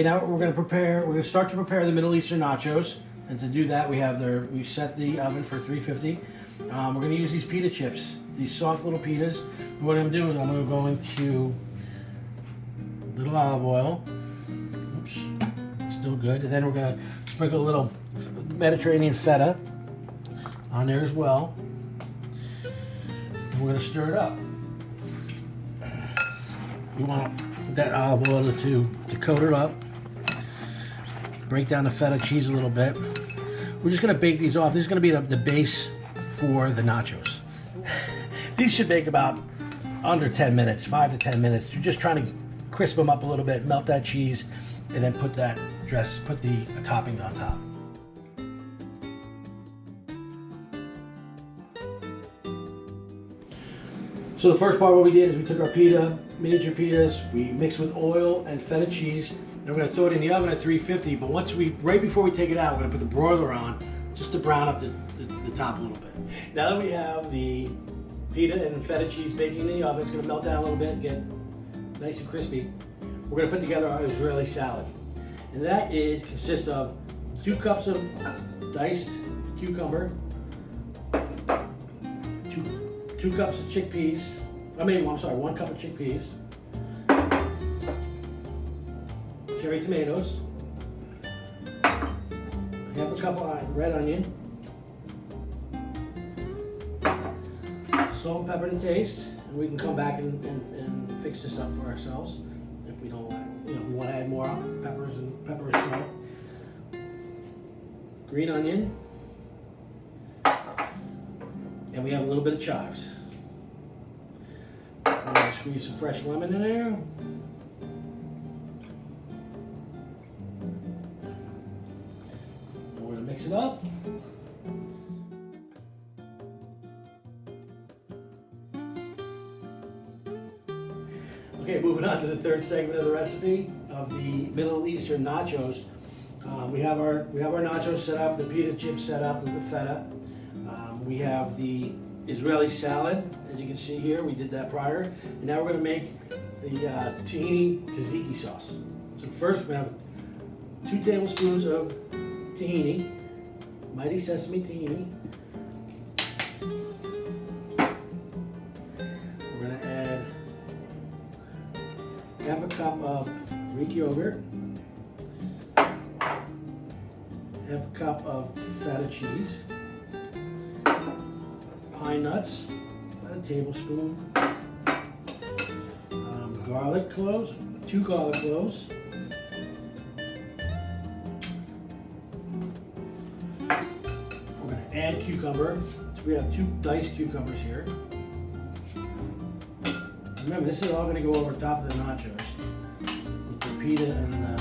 Okay, now we're going to start to prepare the Middle Eastern nachos. And to do that, we've set the oven for 350. We're going to use these pita chips, these soft little pitas. And what I'm doing is I'm going to go into a little olive oil. Oops, it's still good. And then we're going to sprinkle a little Mediterranean feta on there as well. And we're going to stir it up. We want that olive oil to coat it up. Break down the feta cheese a little bit. We're just going to bake these off. This is going to be the base for the nachos. These should bake about under 10 minutes, 5 to 10 minutes. You're just trying to crisp them up a little bit, melt that cheese, and then put the toppings on top. So the first part, what we did is we took our pita, miniature pitas, we mixed with oil and feta cheese, and we're going to throw it in the oven at 350. But right before we take it out, we're going to put the broiler on just to brown up the top a little bit. Now that we have the pita and feta cheese baking in the oven, it's going to melt down a little bit, get nice and crispy. We're going to put together our Israeli salad, and that consists of 2 cups of diced cucumber, 2 cups of chickpeas. 1 cup of chickpeas, cherry tomatoes, half a cup of red onion, salt and pepper to taste, and we can come back and fix this up for ourselves if we don't want, if we want to add more pepper or salt. Green onion, and we have a little bit of chives. I'm going to squeeze some fresh lemon in there. And we're going to mix it up. Okay, moving on to the third segment of the recipe of the Middle Eastern nachos. We have our nachos set up, the pita chips set up with the feta. We have the Israeli salad, as you can see here. We did that prior. And now we're going to make the tahini tzatziki sauce. So first we have 2 tablespoons of tahini, Mighty Sesame Tahini. We're going to add half a cup of Greek yogurt, half a cup of feta cheese, pine nuts, about a tablespoon, garlic cloves, 2 garlic cloves, we're going to add cucumber. So we have 2 diced cucumbers here. Remember, this is all going to go over top of the nachos with the pita and the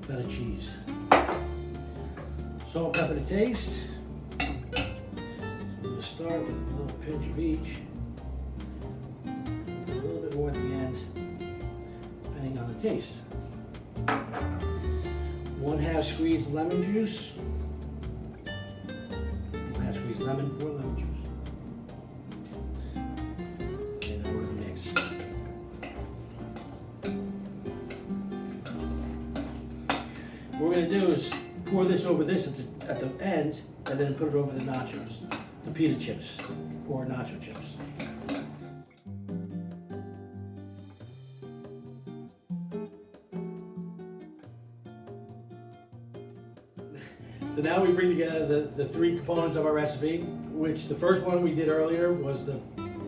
feta cheese. Salt and pepper to taste. Start with a little pinch of each, a little bit more at the end, depending on the taste. 1/2 squeezed lemon juice, 1/2 squeezed lemon for lemon juice. Okay, now we're going to mix. What we're going to do is pour this over this at the end, and then put it over the nachos. The pita chips or nacho chips. So now we bring together the 3 components of our recipe, which the first one we did earlier was the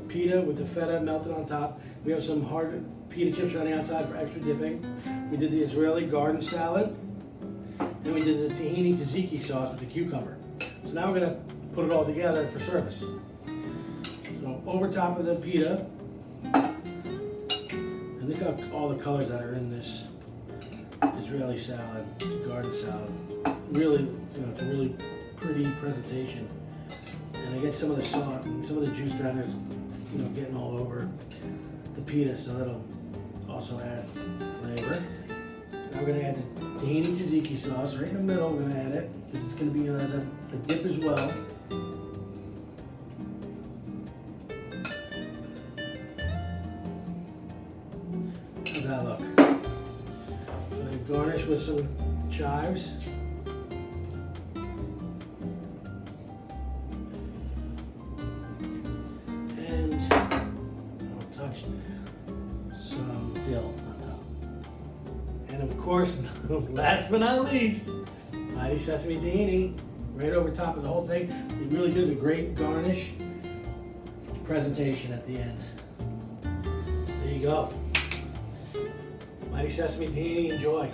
pita with the feta melted on top. We have some hard pita chips on the outside for extra dipping. We did the Israeli garden salad, and we did the tahini tzatziki sauce with the cucumber. So now we're going to put it all together for service. So over top of the pita, and look at all the colors that are in this Israeli salad, garden salad. Really, it's a really pretty presentation. And I get some of the salt and some of the juice down there, getting all over the pita, so that'll also add flavor. Now we're going to add the tahini tzatziki sauce right in the middle. We're going to add it because it's going to be as a dip as well. How's that look? Garnish with some chives. And I'll touch some dill on top. And of course, last but not least, Mighty Sesame Tahini right over top of the whole thing. It really gives a great garnish presentation at the end. There you go. Mighty Sesame Tahini, enjoy.